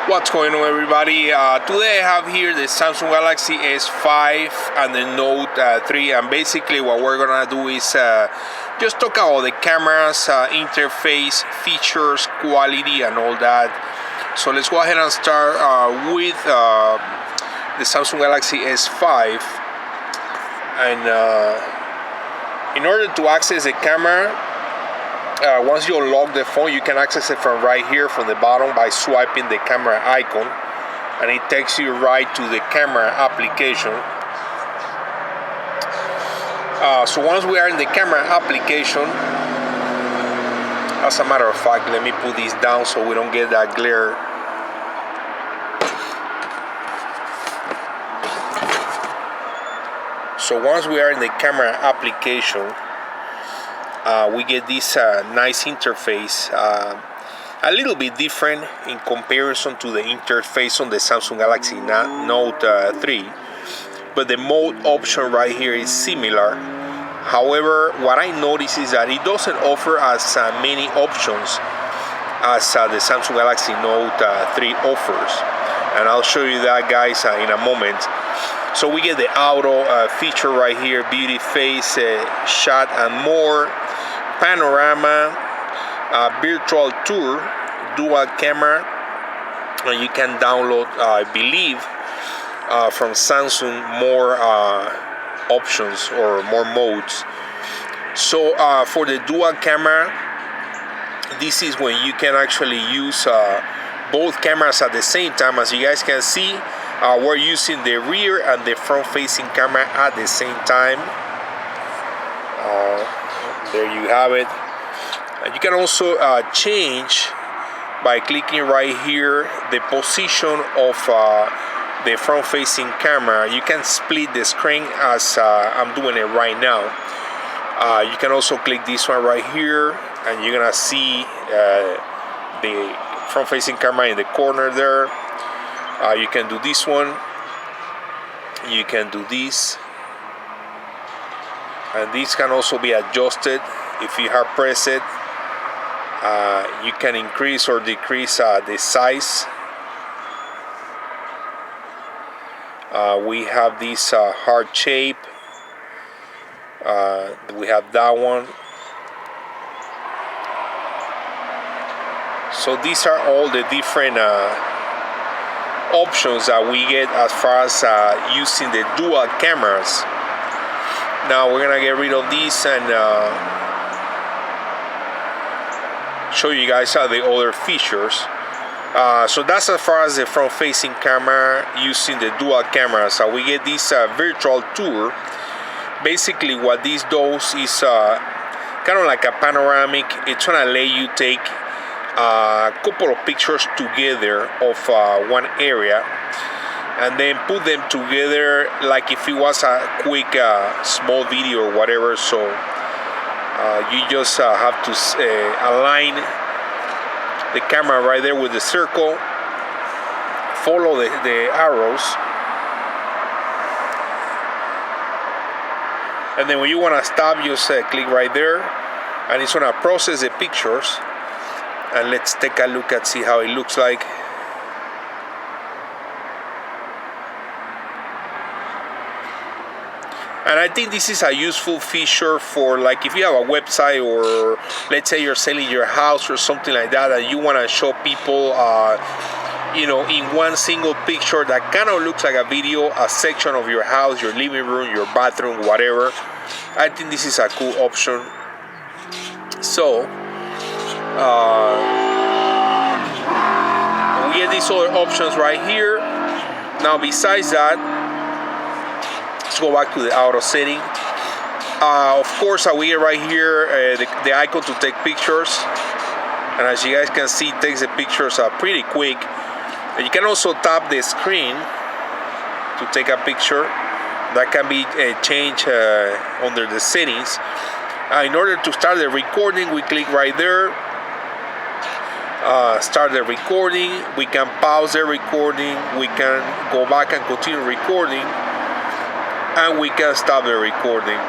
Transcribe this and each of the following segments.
What's going on, everybody? Today I have here the Samsung Galaxy S5 and the Note 3, and basically what we're gonna do is just talk about the cameras, interface, features, quality, and all that. So let's go ahead and start with the Samsung Galaxy S5. And in order to access the camera, once you unlock the phone, you can access it from right here from the bottom by swiping the camera icon, and it takes you right to the camera application. So once we are in the camera application, as a matter of fact, let me put this down so we don't get that glare. So once we are in the camera application, we get this nice interface, a little bit different in comparison to the interface on the Samsung Galaxy Note 3, but the mode option right here is similar. However, what I notice is that it doesn't offer as many options as the Samsung Galaxy Note 3 offers, and I'll show you that, guys, in a moment. So we get the auto feature right here, beauty, face, shot, and more. Panorama, virtual tour, dual camera, and you can download, I believe, from Samsung more options or more modes. So for the dual camera, this is when you can actually use both cameras at the same time. As you guys can see, we're using the rear and the front facing camera at the same time. There you have it. And you can also change by clicking right here the position of the front facing camera. You can split the screen as I'm doing it right now. You can also click this one right here, and you're gonna see the front facing camera in the corner there. You can do this one, you can do this, and this can also be adjusted. If you have pressed it, you can increase or decrease the size. We have this heart shape, we have that one. So these are all the different options that we get as far as using the dual cameras. Now we're gonna get rid of these and show you guys the other features. So that's as far as the front facing camera using the dual camera. So we get this virtual tour. Basically what this does is kind of like a panoramic. It's gonna let you take a couple of pictures together of one area, and then put them together like if it was a quick small video or whatever. So you just have to align the camera right there with the circle, follow the arrows, and then when you want to stop, just click right there, and it's going to process the pictures. And let's take a look and see how it looks like. And I think this is a useful feature for, like, if you have a website, or let's say you're selling your house or something like that, and you want to show people, you know, in one single picture that kind of looks like a video, a section of your house, your living room, your bathroom, whatever. I think this is a cool option. So we get these other options right here. Now besides that, let's go back to the auto setting. Of course, we get right here the icon to take pictures, and as you guys can see, it takes the pictures pretty quick. And you can also tap the screen to take a picture. That can be changed under the settings. In order to start the recording, we click right there. Start the recording. We can pause the recording. We can go back and continue recording, and we can stop the recording.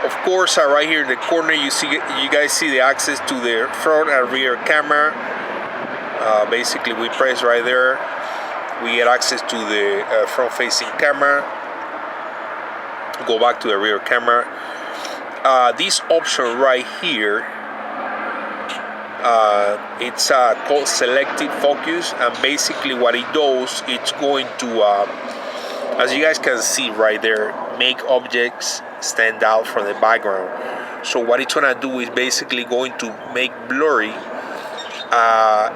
Of course, right here in the corner, you guys see the access to the front and rear camera. Basically, we press right there. We get access to the front-facing camera. Go back to the rear camera. This option right here, it's called selective focus, and basically what it does, it's going to, as you guys can see right there, make objects stand out from the background. So what it's gonna do is basically going to make blurry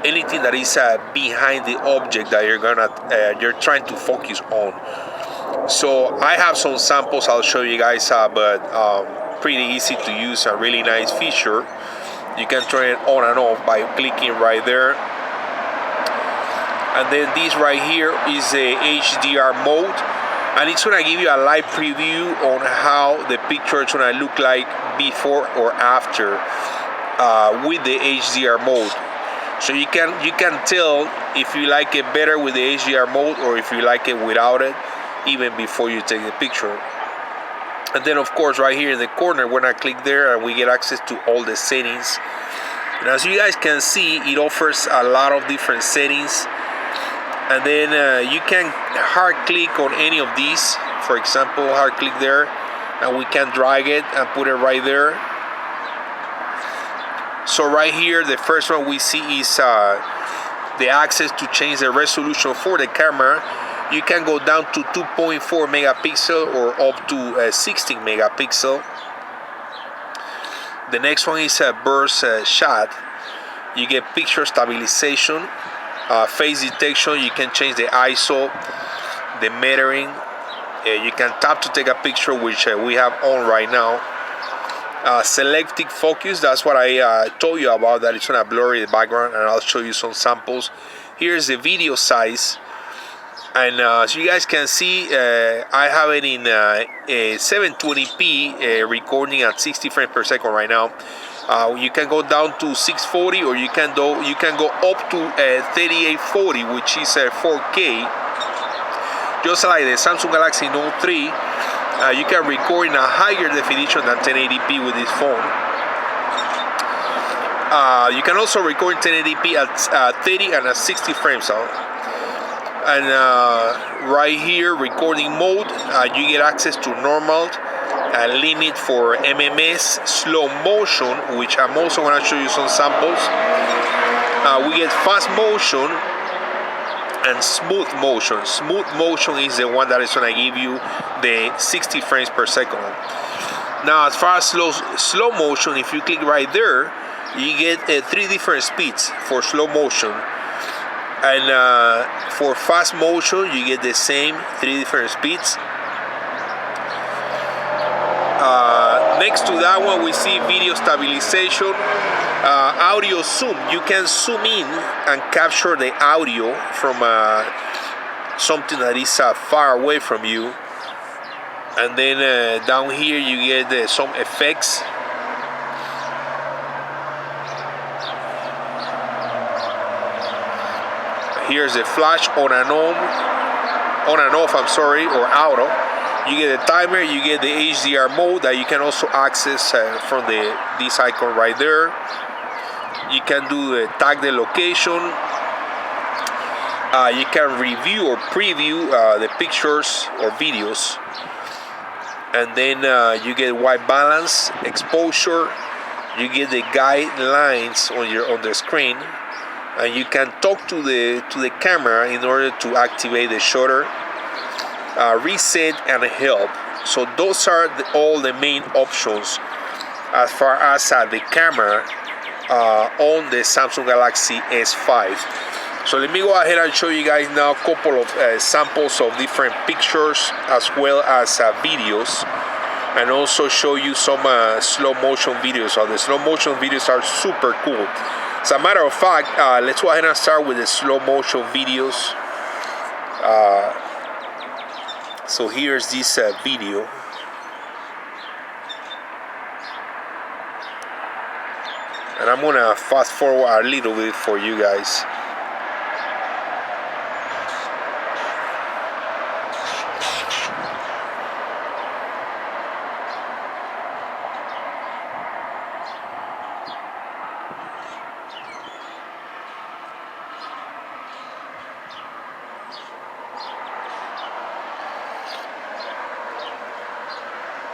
anything that is behind the object that you're trying to focus on. So I have some samples I'll show you guys, but pretty easy to use, a really nice feature. You can turn it on and off by clicking right there. And then this right here is a HDR mode, and it's gonna give you a live preview on how the picture is gonna look like before or after with the HDR mode. So you can tell if you like it better with the HDR mode or if you like it without it, even before you take the picture. And then of course right here in the corner, when I click there, and we get access to all the settings. And as you guys can see, it offers a lot of different settings. And then you can hard click on any of these. For example, hard click there, and we can drag it and put it right there. So right here, the first one we see is the access to change the resolution for the camera. You can go down to 2.4 megapixel or up to 16 megapixel. The next one is a burst shot. You get picture stabilization, face detection. You can change the ISO, the metering. You can tap to take a picture, which we have on right now. Selective focus, that's what I told you about, that it's gonna blur the background, and I'll show you some samples. Here's the video size, and as you guys can see, I have it in 720p recording at 60 frames per second right now. You can go down to 640, or you can go up to 3840, which is 4K, just like the Samsung Galaxy Note 3. You can record in a higher definition than 1080p with this phone. You can also record in 1080p at 30 and at 60 frames. And right here, recording mode, you get access to normal, limit for MMS, slow motion, which I'm also going to show you some samples. We get fast motion and smooth motion. Smooth motion is the one that is going to give you the 60 frames per second. Now, as far as slow motion, if you click right there, you get 3 different speeds for slow motion, and for fast motion, you get the same 3 different speeds. Next to that one, we see video stabilization, audio zoom. You can zoom in and capture the audio from something that is far away from you. And then down here you get some effects. Here's the flash on and off, or auto. You get a timer, you get the HDR mode that you can also access from this icon right there. You can do tag the location. You can review or preview the pictures or videos. And then you get white balance, exposure. You get the guidelines on the screen, and you can talk to the camera in order to activate the shutter, reset, and help. So those are all the main options as far as the camera on the Samsung Galaxy S5. So let me go ahead and show you guys now a couple of samples of different pictures as well as videos, and also show you some slow motion videos. So the slow motion videos are super cool. As a matter of fact, let's go ahead and start with the slow motion videos. So here's this video. And I'm gonna fast forward a little bit for you guys.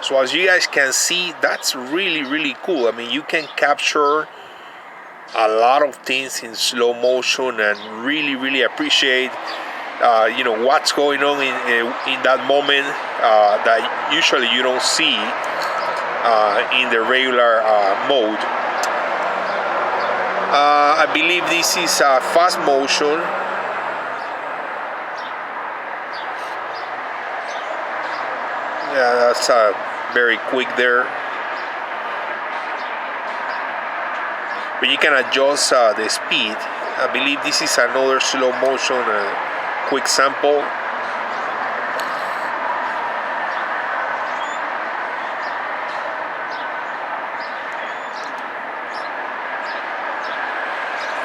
So as you guys can see, that's really cool. I mean, you can capture a lot of things in slow motion and really appreciate what's going on in that moment that usually you don't see in the regular mode. I believe this is fast motion. Yeah, that's very quick there. But you can adjust the speed. I believe this is another slow motion quick sample.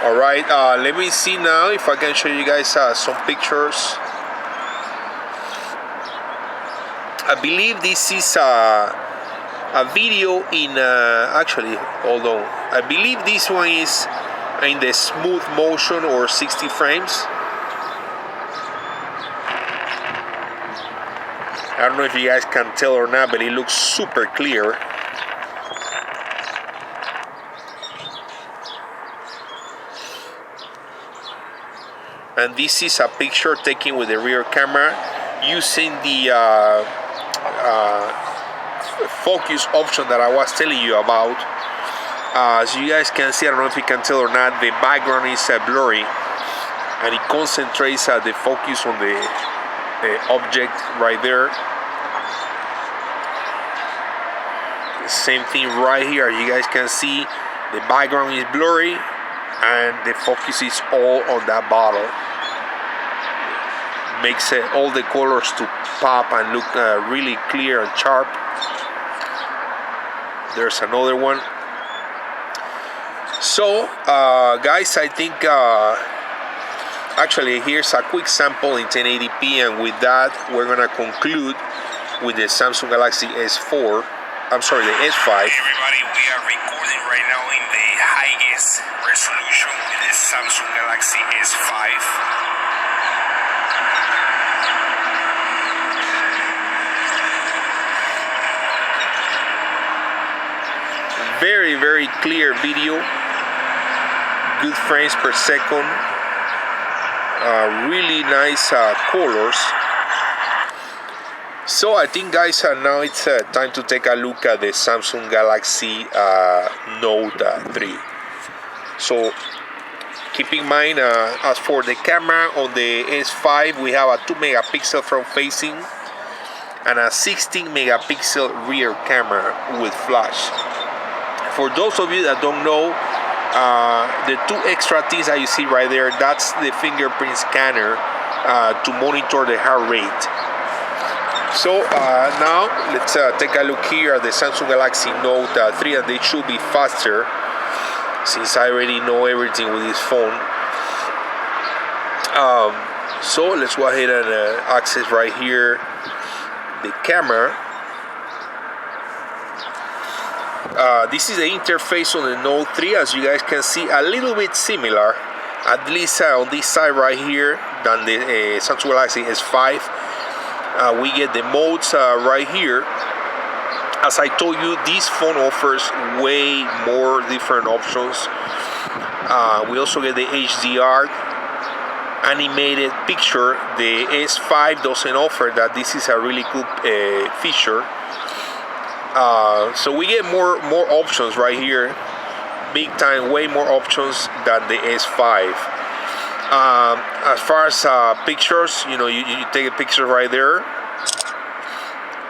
All right, let me see now if I can show you guys some pictures. I believe this is a video in actually, hold on. I believe this one is in the smooth motion or 60 frames. I don't know if you guys can tell or not, but it looks super clear. And this is a picture taken with the rear camera using the focus option that I was telling you about. As you guys can see, I don't know if you can tell or not, the background is blurry, and it concentrates the focus on the object right there. Same thing right here. You guys can see the background is blurry and the focus is all on that bottle. Makes all the colors to pop and look really clear and sharp. There's another one. So guys, I think actually here's a quick sample in 1080p, and with that we're gonna conclude with the Samsung Galaxy S4. I'm sorry, the S5. Hey everybody, we are recording right now in the highest resolution with the Samsung Galaxy S5. Very clear video, good frames per second, really nice colors. So I think guys, now it's time to take a look at the Samsung Galaxy Note 3. So keep in mind, as for the camera on the S5, we have a 2 megapixel front facing and a 16 megapixel rear camera with flash. For those of you that don't know, the two extra things that you see right there, that's the fingerprint scanner to monitor the heart rate. So now let's take a look here at the Samsung Galaxy Note 3, and they should be faster since I already know everything with this phone. So let's go ahead and access right here the camera. This is the interface on the Note 3. As you guys can see, a little bit similar, at least on this side right here, than the Samsung Galaxy S5. We get the modes right here. As I told you, this phone offers way more different options. We also get the HDR animated picture. The S5 doesn't offer that. This is a really good feature. So we get more options right here, big time, way more options than the S5. As far as pictures, you take a picture right there.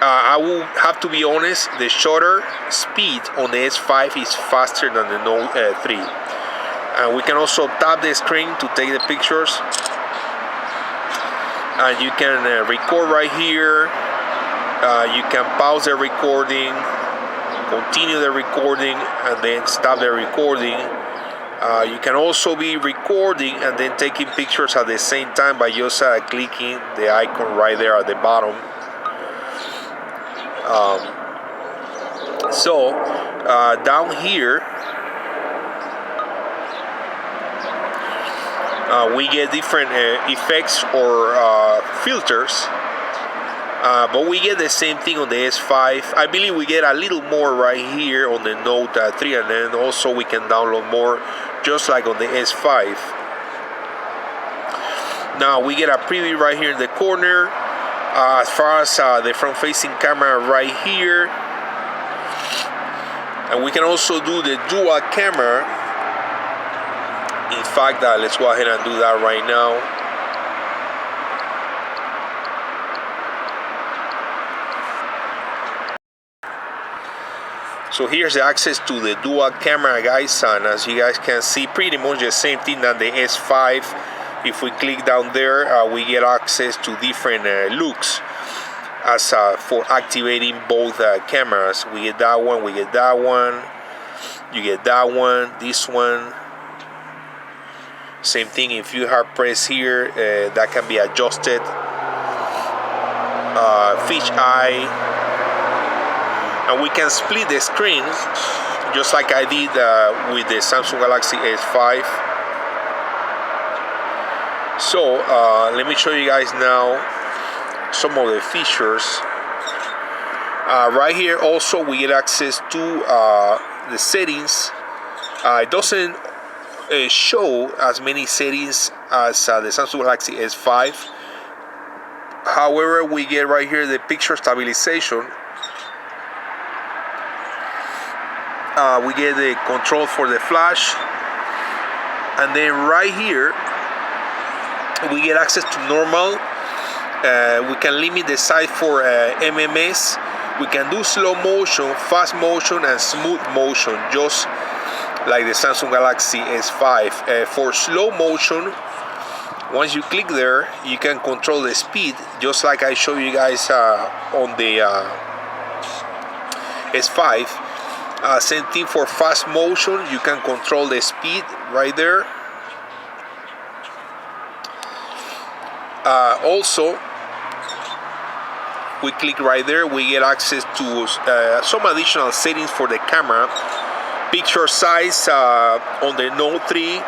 I will have to be honest, the shutter speed on the S5 is faster than the Note 3. And we can also tap the screen to take the pictures, and you can record right here. You can pause the recording, continue the recording, and then stop the recording. You can also be recording and then taking pictures at the same time by just clicking the icon right there at the bottom. So down here we get different effects or filters. but we get the same thing on the S5. I believe we get a little more right here on the Note 3, and then also we can download more just like on the S5. Now we get a preview right here in the corner. As far as the front-facing camera right here, and we can also do the dual camera. In fact, let's go ahead and do that right now. So here's the access to the dual camera, guys, and as you guys can see, pretty much the same thing than the S5. If we click down there, we get access to different looks as for activating both cameras. We get that one, we get that one, you get that one, this one. Same thing, if you hard press here, that can be adjusted. Fish eye, and we can split the screen just like I did with the Samsung Galaxy S5. So let me show you guys now some of the features. Right here also we get access to the settings. It doesn't show as many settings as the Samsung Galaxy S5. However, we get right here the picture stabilization. We get the control for the flash, and then right here we get access to normal. We can limit the size for MMS. We can do slow motion, fast motion, and smooth motion, just like the Samsung Galaxy S5. For slow motion, once you click there, you can control the speed, just like I show you guys on the S5. Same thing for fast motion, you can control the speed right there. Also, we click right there, we get access to some additional settings for the camera. Picture size on the Note 3,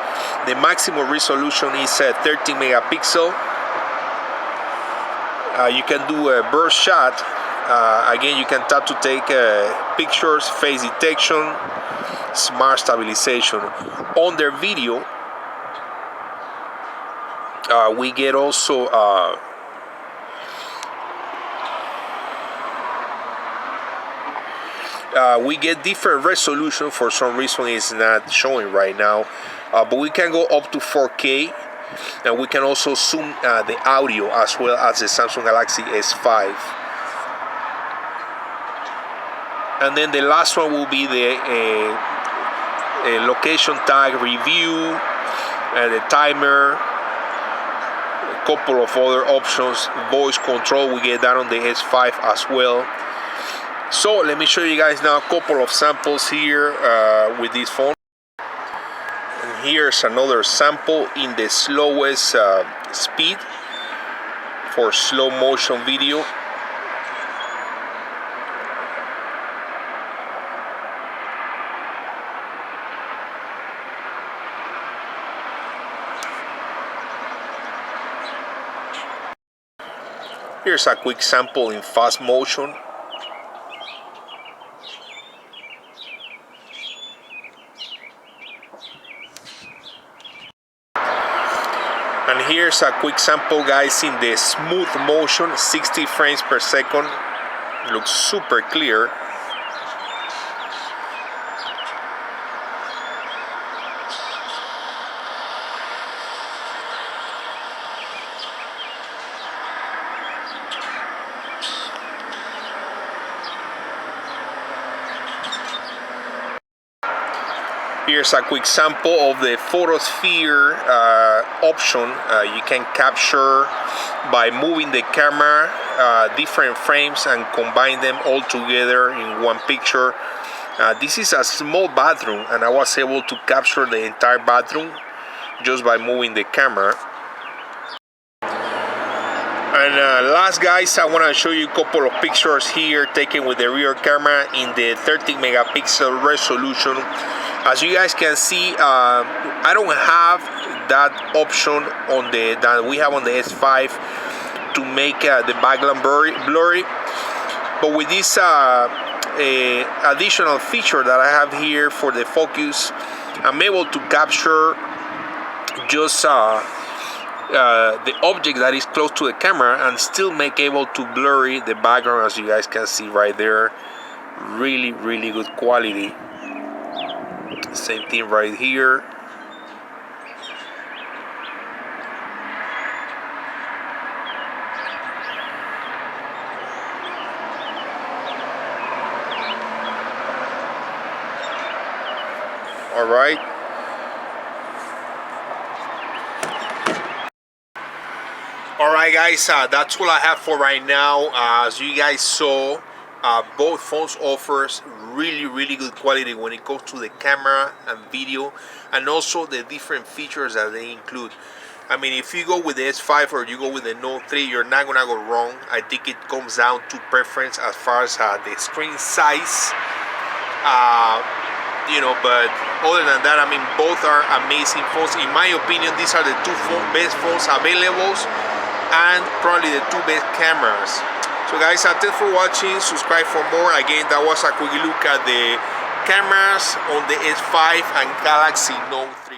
the maximum resolution is 13 megapixel. You can do a burst shot. Again, you can tap to take pictures, face detection, smart stabilization. On their video, we get also we get different resolution. For some reason it's not showing right now, but we can go up to 4K, and we can also zoom the audio as well as the Samsung Galaxy S5. And then the last one will be the location tag review, the timer, a couple of other options, voice control. We get that on the S5 as well. So let me show you guys now a couple of samples here with this phone. And here's another sample in the slowest speed for slow motion video. Here's a quick sample in fast motion. And here's a quick sample, guys, in the smooth motion, 60 frames per second. It looks super clear. Here's a quick sample of the photosphere option. You can capture by moving the camera different frames and combine them all together in one picture. This is a small bathroom, and I was able to capture the entire bathroom just by moving the camera. And last, guys, I want to show you a couple of pictures here taken with the rear camera in the 13 megapixel resolution. As you guys can see, I don't have that option on that we have on the S5, to make the background blurry. But with this additional feature that I have here for the focus, I'm able to capture just the object that is close to the camera and still make able to blurry the background, as you guys can see right there. Really good quality. Same thing right here. All right. Alright guys, that's all I have for right now. As you guys saw, both phones offers really good quality when it comes to the camera and video, and also the different features that they include. I mean, if you go with the S5 or you go with the Note 3, you're not gonna go wrong. I think it comes down to preference as far as the screen size. But other than that, I mean, both are amazing phones. In my opinion, these are the two best phones available, and probably the two best cameras. So guys, thanks for watching. Subscribe for more. Again, that was a quick look at the cameras on the S5 and Galaxy Note 3.